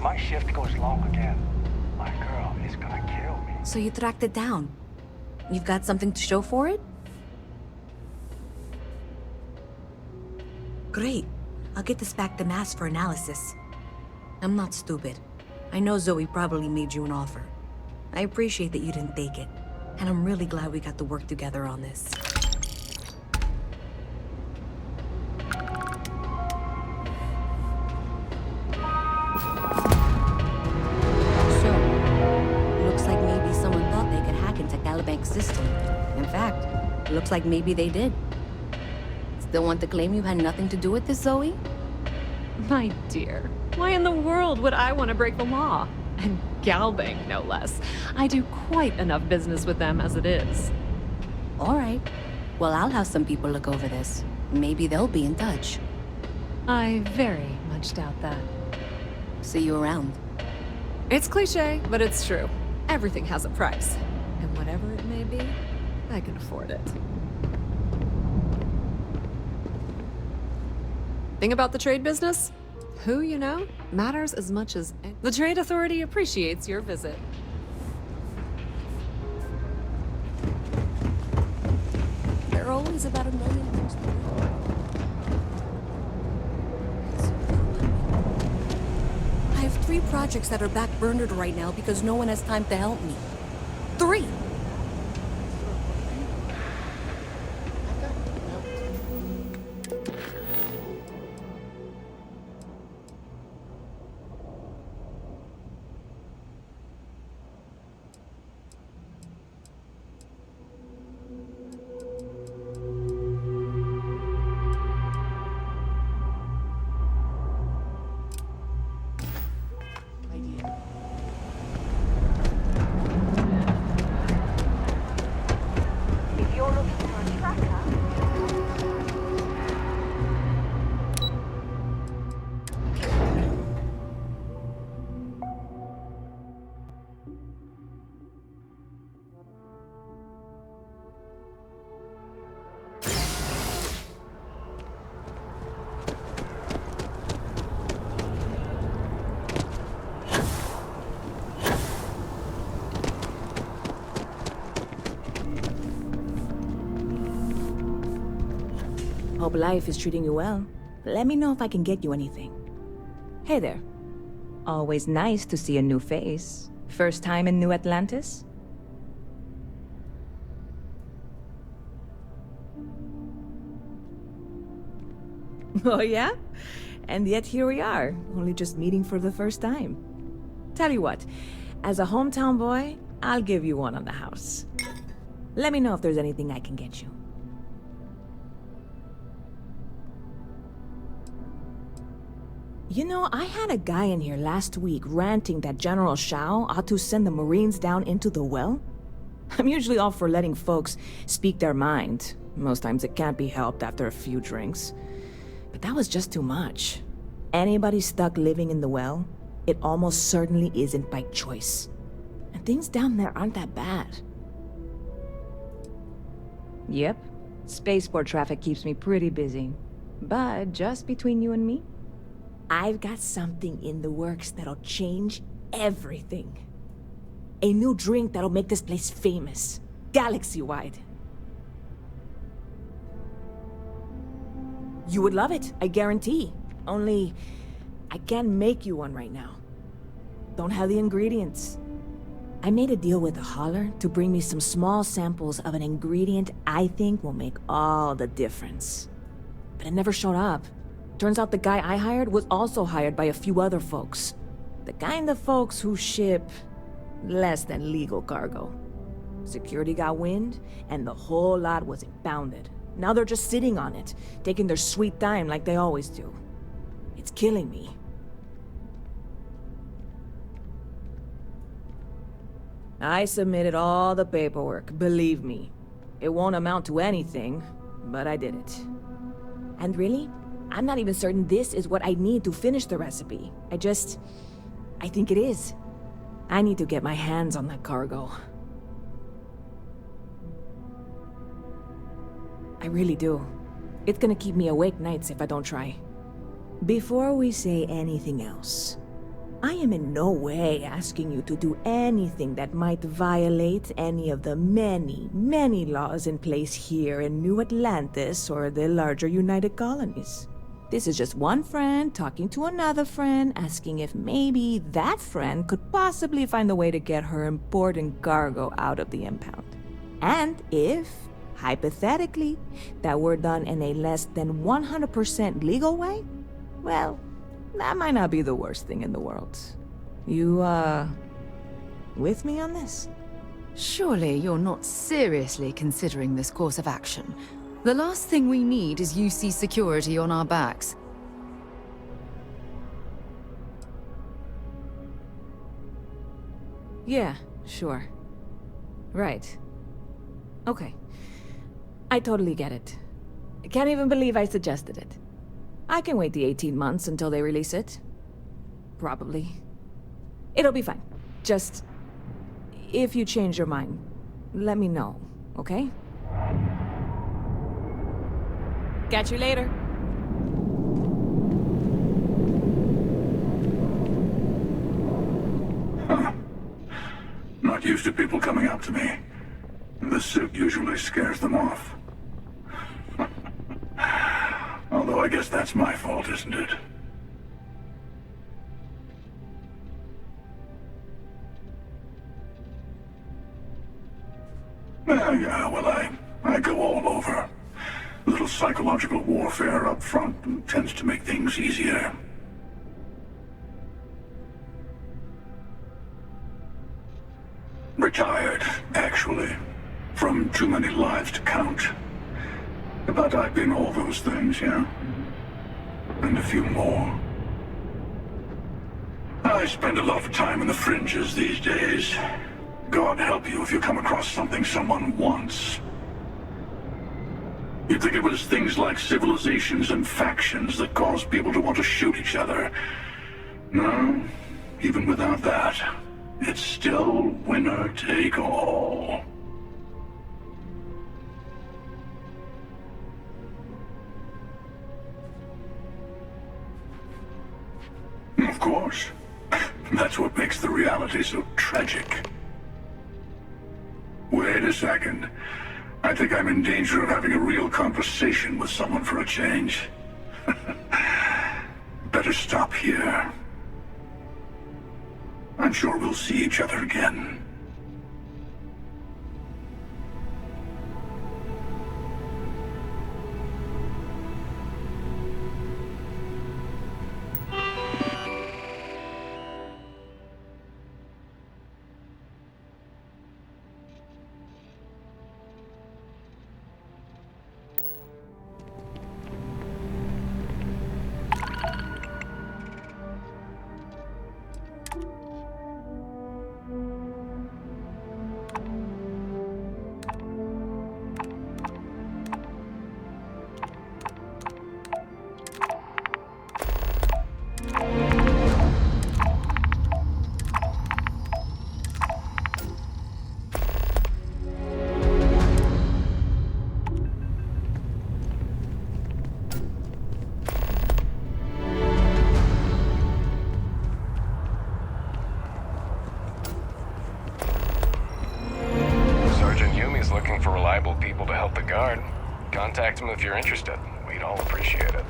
my shift goes long again, my girl is gonna kill me. So you tracked it down. You've got something to show for it? Great. I'll get this back to Mass for analysis. I'm not stupid. I know Zoe probably made you an offer. I appreciate that you didn't take it. And I'm really glad we got to work together on this. So, looks like maybe someone thought they could hack into Calibank's system. In fact, looks like maybe they did. Still want to claim you had nothing to do with this, Zoe? My dear, why in the world would I want to break the law? And Galbank, no less. I do quite enough business with them as it is. All right. Well, I'll have some people look over this. Maybe they'll be in touch. I very much doubt that. See you around. It's cliche, but it's true. Everything has a price. And whatever it may be, I can afford it. Thing about the trade business? Who you know matters as much as the Trade Authority appreciates your visit. There are always about a million things to do. I have 3 projects that are backburnered right now because no one has time to help me. 3! Hope life is treating you well. Let me know if I can get you anything. Hey there. Always nice to see a new face. First time in New Atlantis? Oh yeah? And yet here we are, only just meeting for the first time. Tell you what, as a hometown boy, I'll give you one on the house. Let me know if there's anything I can get you. You know, I had a guy in here last week ranting that General Shao ought to send the Marines down into the well. I'm usually all for letting folks speak their mind. Most times it can't be helped after a few drinks. But that was just too much. Anybody stuck living in the well, it almost certainly isn't by choice. And things down there aren't that bad. Yep. Spaceport traffic keeps me pretty busy. But just between you and me, I've got something in the works that'll change everything. A new drink that'll make this place famous, galaxy-wide. You would love it, I guarantee. Only, I can't make you one right now. Don't have the ingredients. I made a deal with a hauler to bring me some small samples of an ingredient I think will make all the difference. But it never showed up. Turns out the guy I hired was also hired by a few other folks. The kind of folks who ship less than legal cargo. Security got wind, and the whole lot was impounded. Now they're just sitting on it, taking their sweet time like they always do. It's killing me. I submitted all the paperwork, believe me. It won't amount to anything, but I did it. And really, I'm not even certain this is what I need to finish the recipe. I think it is. I need to get my hands on that cargo. I really do. It's gonna keep me awake nights if I don't try. Before we say anything else, I am in no way asking you to do anything that might violate any of the many, many laws in place here in New Atlantis or the larger United Colonies. This is just one friend talking to another friend, asking if maybe that friend could possibly find a way to get her important cargo out of the impound. And if, hypothetically, that were done in a less than 100% legal way, well, that might not be the worst thing in the world. You, with me on this? Surely you're not seriously considering this course of action. The last thing we need is UC security on our backs. Yeah, sure. Right. Okay. I totally get it. I can't even believe I suggested it. I can wait the 18 months until they release it. Probably. It'll be fine. Just... if you change your mind, let me know, okay? Catch you later. Not used to people coming up to me. The suit usually scares them off. Although I guess that's my fault, isn't it? Yeah, well, I go all over. A little psychological warfare up front tends to make things easier. Retired, actually. From too many lives to count. But I've been all those things, yeah? And a few more. I spend a lot of time in the fringes these days. God help you if you come across something someone wants. You'd think it was things like civilizations and factions that cause people to want to shoot each other. No, even without that, it's still winner take all. Of course. That's what makes the reality so tragic. Wait a second. I think I'm in danger of having a real conversation with someone for a change. Better stop here. I'm sure we'll see each other again. Looking for reliable people to help the guard. Contact him if you're interested. We'd all appreciate it.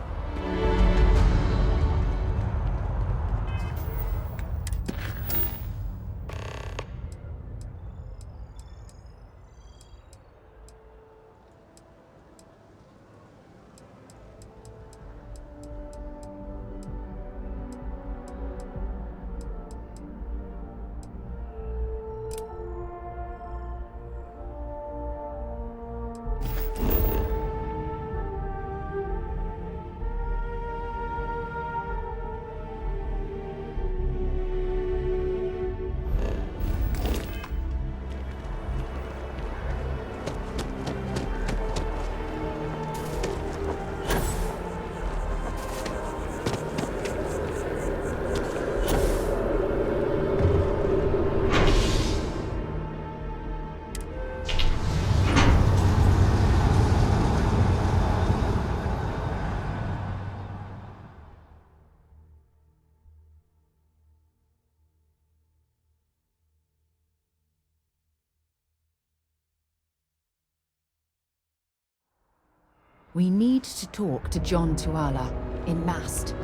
We need to talk to John Tuala in Mast.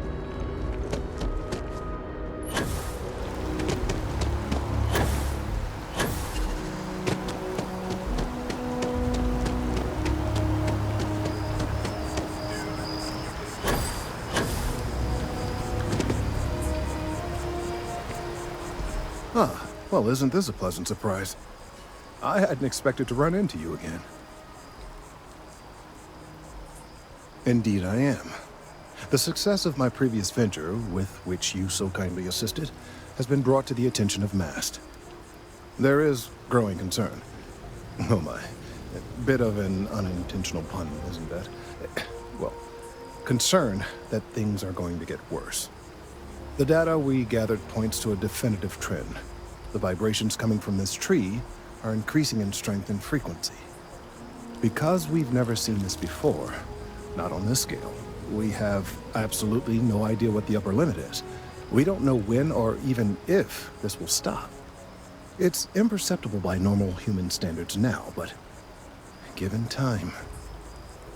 Ah, well, isn't this a pleasant surprise? I hadn't expected to run into you again. Indeed I am. The success of my previous venture, with which you so kindly assisted, has been brought to the attention of Mast. There is growing concern. Oh my. A bit of an unintentional pun, isn't that? Well, concern that things are going to get worse. The data we gathered points to a definitive trend. The vibrations coming from this tree are increasing in strength and frequency. Because we've never seen this before, not on this scale, we have absolutely no idea what the upper limit is. We don't know when or even if this will stop. It's imperceptible by normal human standards now, but given time.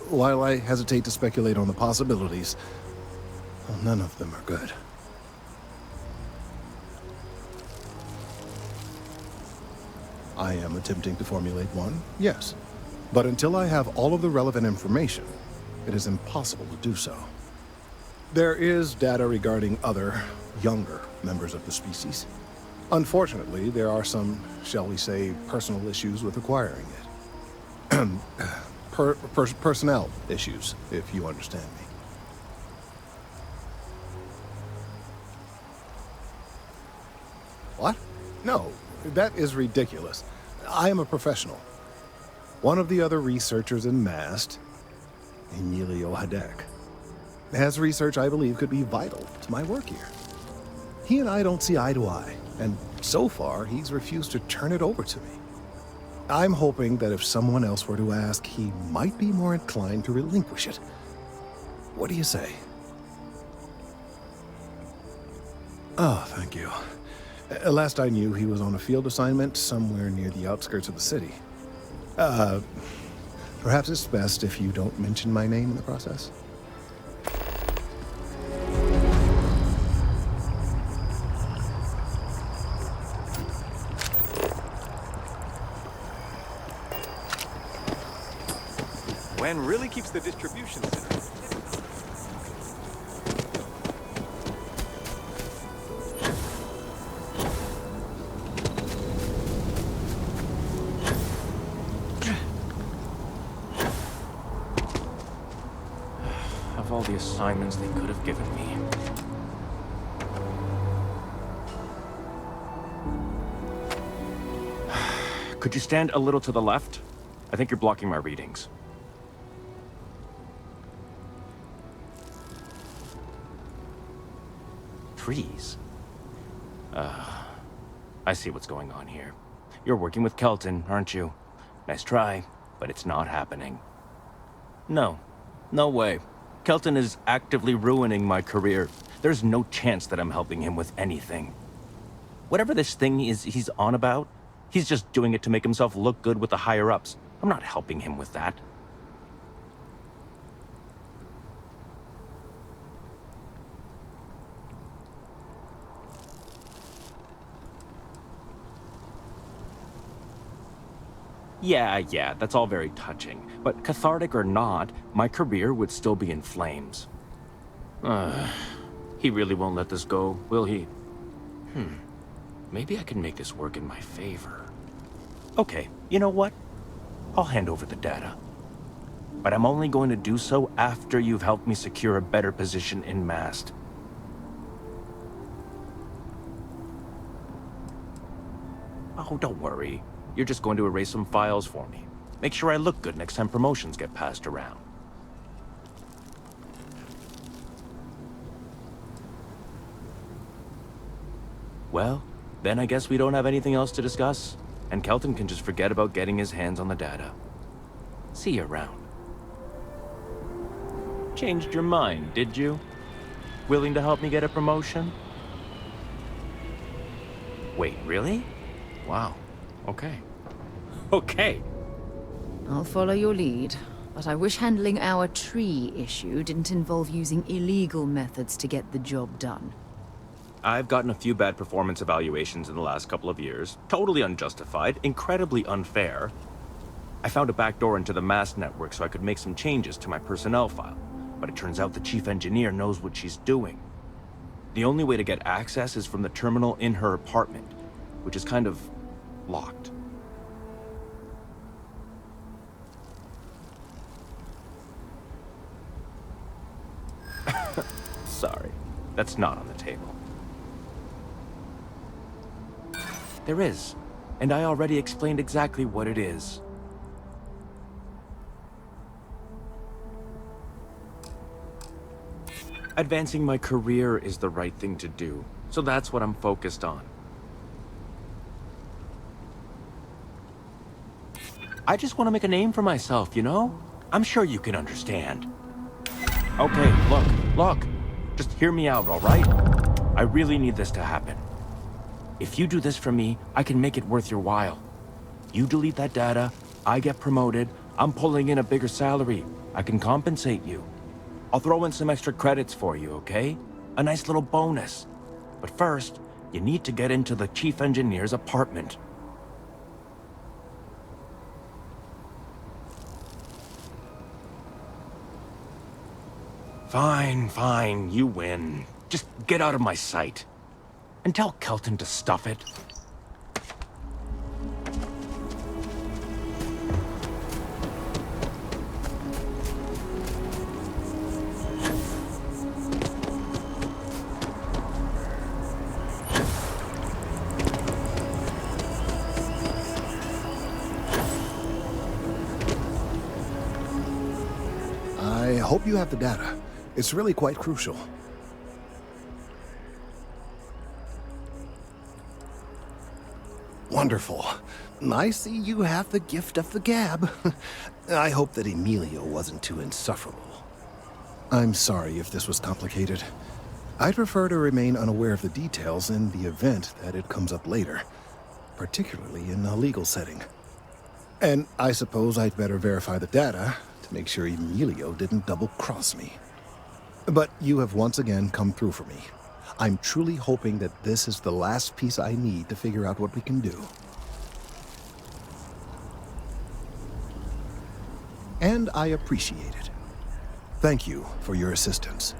While I hesitate to speculate on the possibilities, well, none of them are good. I am attempting to formulate one, yes. But until I have all of the relevant information, it is impossible to do so. There is data regarding other, younger members of the species. Unfortunately, there are some, shall we say, personal issues with acquiring it. Personnel issues, if you understand me. What? No, that is ridiculous. I am a professional. One of the other researchers in Mast, Emilio Hadek, has research I believe could be vital to my work here. He and I don't see eye to eye, and so far he's refused to turn it over to me. I'm hoping that if someone else were to ask, he might be more inclined to relinquish it. What do you say? Oh, thank you. Last I knew, he was on a field assignment somewhere near the outskirts of the city. Perhaps it's best if you don't mention my name in the process? Gwen really keeps the distribution center. Of all the assignments they could have given me. Could you stand a little to the left? I think you're blocking my readings. Trees? I see what's going on here. You're working with Kelton, aren't you? Nice try, but it's not happening. No. No way. Kelton is actively ruining my career. There's no chance that I'm helping him with anything. Whatever this thing is he's on about, he's just doing it to make himself look good with the higher-ups. I'm not helping him with that. Yeah, that's all very touching. But cathartic or not, my career would still be in flames. He really won't let this go, will he? Maybe I can make this work in my favor. Okay, you know what? I'll hand over the data. But I'm only going to do so after you've helped me secure a better position in Mast. Oh, don't worry. You're just going to erase some files for me. Make sure I look good next time promotions get passed around. Well, then I guess we don't have anything else to discuss, and Kelton can just forget about getting his hands on the data. See you around. Changed your mind, did you? Willing to help me get a promotion? Wait, really? Wow. Okay. Okay. I'll follow your lead. But I wish handling our tree issue didn't involve using illegal methods to get the job done. I've gotten a few bad performance evaluations in the last couple of years. Totally unjustified, incredibly unfair. I found a backdoor into the MAST network so I could make some changes to my personnel file. But it turns out the chief engineer knows what she's doing. The only way to get access is from the terminal in her apartment, which is kind of locked. Sorry, that's not on the table. There is, and I already explained exactly what it is. Advancing my career is the right thing to do, so that's what I'm focused on. I just want to make a name for myself, you know? I'm sure you can understand. Okay, look. Just hear me out, all right? I really need this to happen. If you do this for me, I can make it worth your while. You delete that data, I get promoted, I'm pulling in a bigger salary. I can compensate you. I'll throw in some extra credits for you, okay? A nice little bonus. But first, you need to get into the chief engineer's apartment. Fine, you win. Just get out of my sight. And tell Kelton to stuff it. I hope you have the data. It's really quite crucial. Wonderful. I see you have the gift of the gab. I hope that Emilio wasn't too insufferable. I'm sorry if this was complicated. I'd prefer to remain unaware of the details in the event that it comes up later, particularly in a legal setting. And I suppose I'd better verify the data to make sure Emilio didn't double-cross me. But you have once again come through for me. I'm truly hoping that this is the last piece I need to figure out what we can do. And I appreciate it. Thank you for your assistance.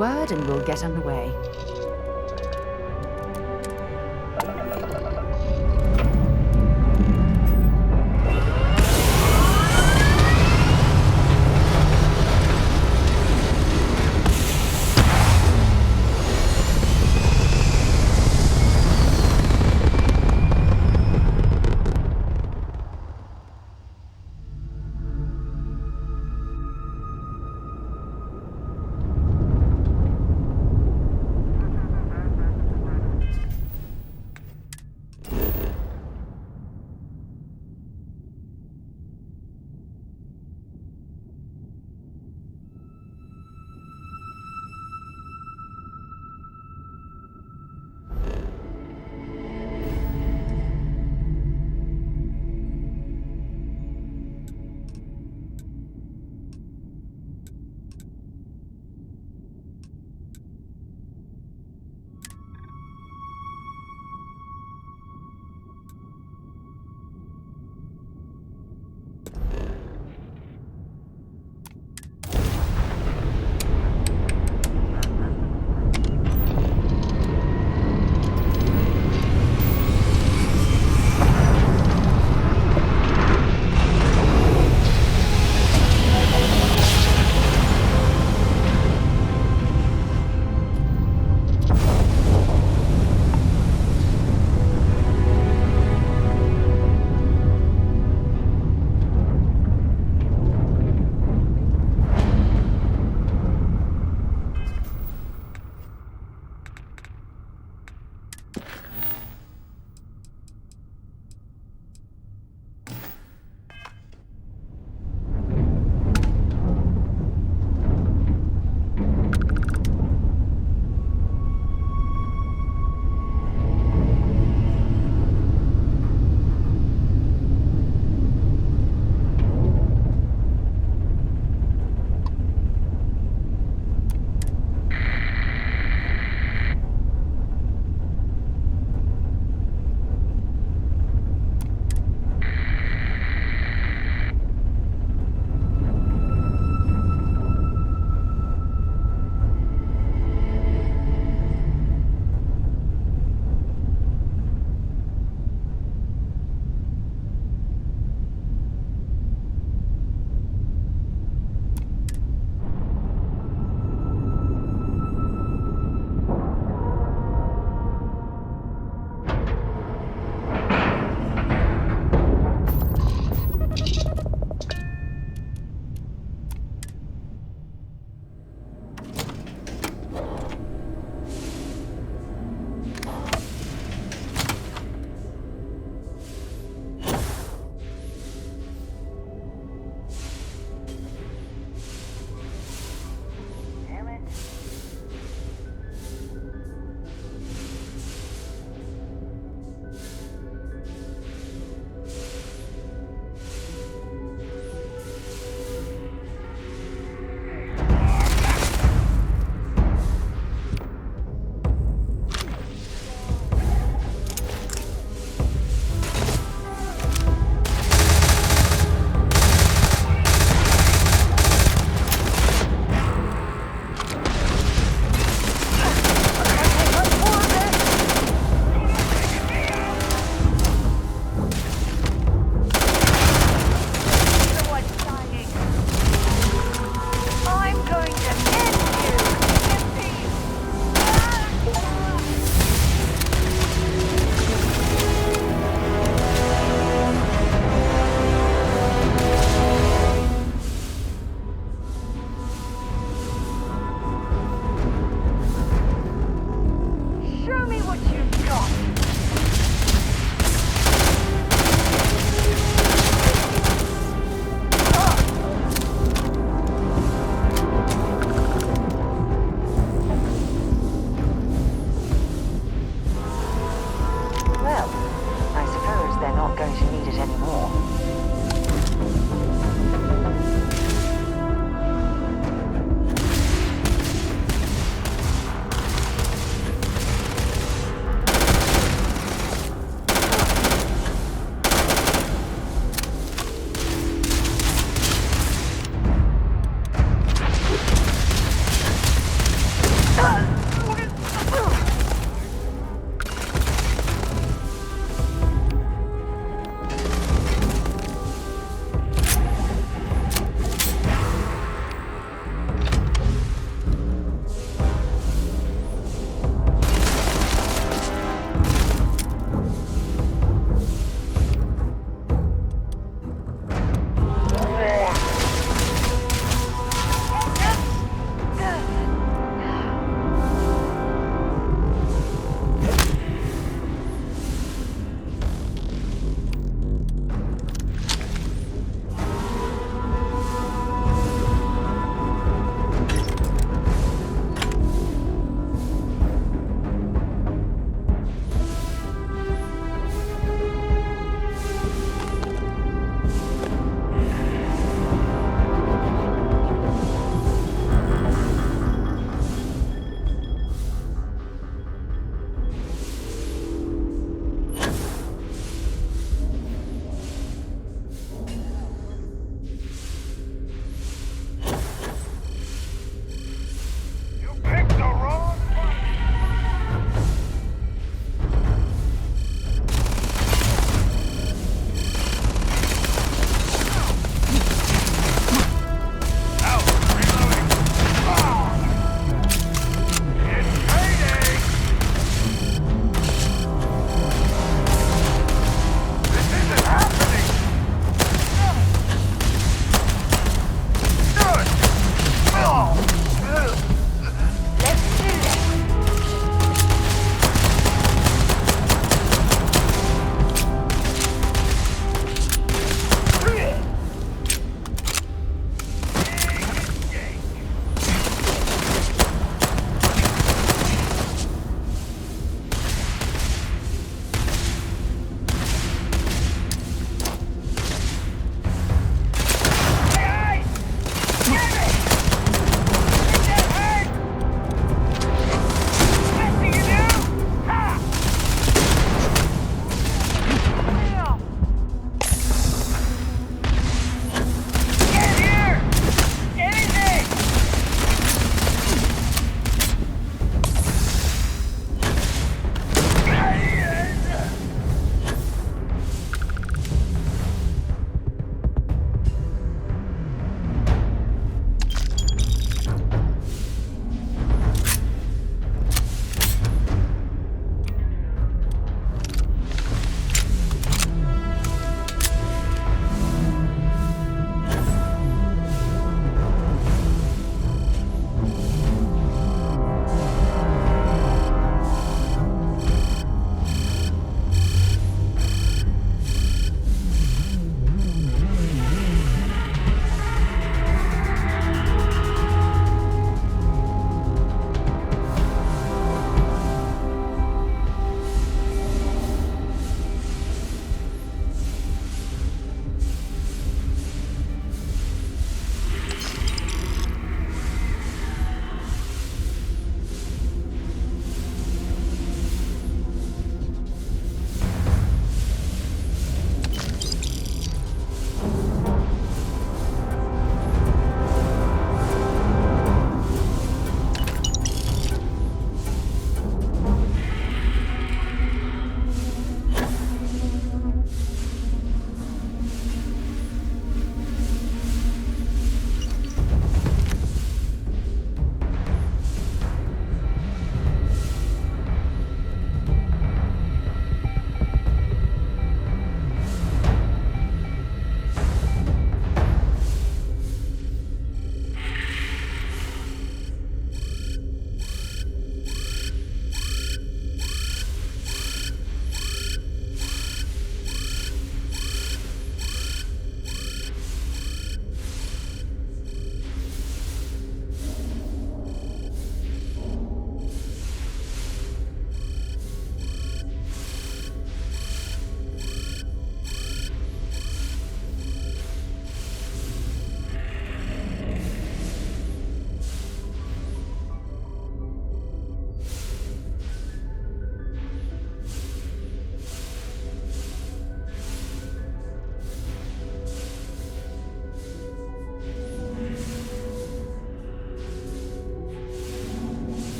word and we'll get underway.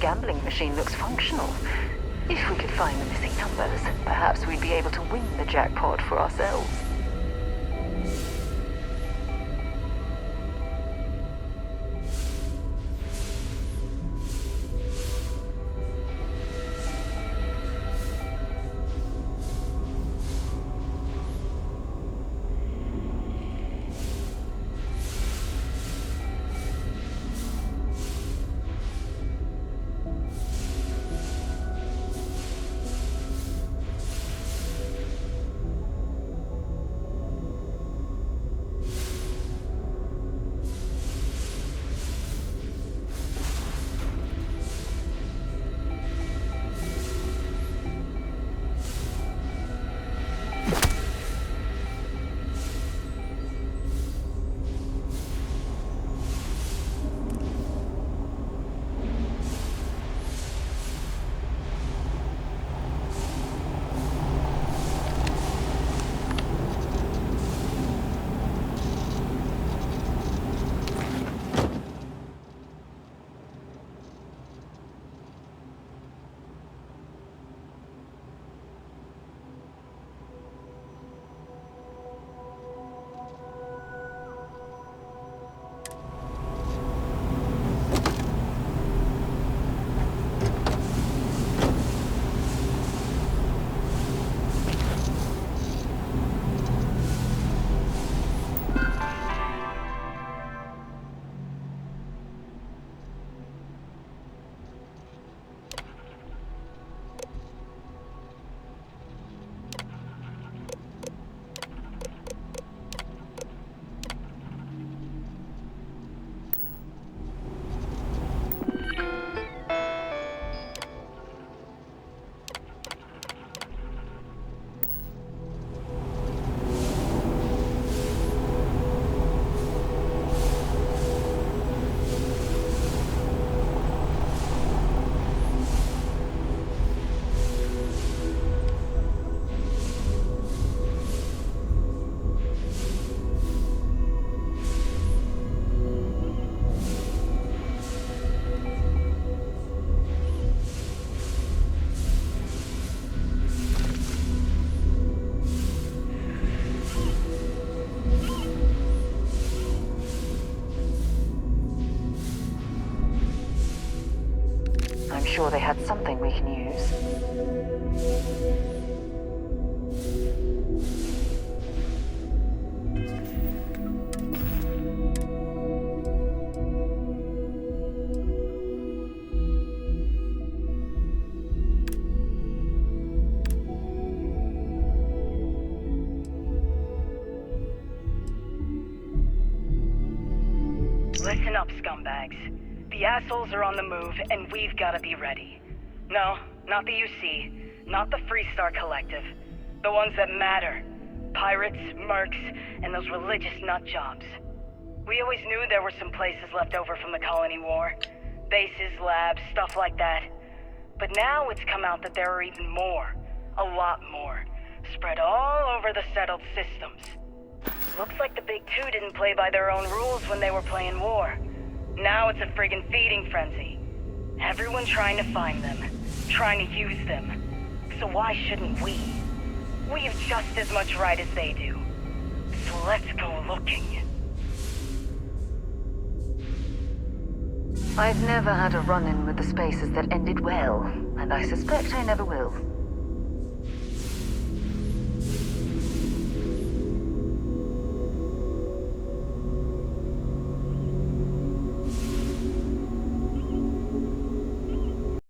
gambling machine looks functional. If we could find the missing numbers, perhaps we'd be able to win the jackpot for ourselves. I'm sure they had something we can use. Listen up, scumbags. The assholes are on the move, and we've got to be ready. No, not the UC, not the Freestar Collective. The ones that matter. Pirates, mercs, and those religious nutjobs. We always knew there were some places left over from the Colony War. Bases, labs, stuff like that. But now it's come out that there are even more. A lot more. Spread all over the settled systems. Looks like the Big Two didn't play by their own rules when they were playing war. Now it's a friggin' feeding frenzy. Everyone trying to find them, trying to use them. So why shouldn't we? We have just as much right as they do. So let's go looking. I've never had a run-in with the spaces that ended well, and I suspect I never will.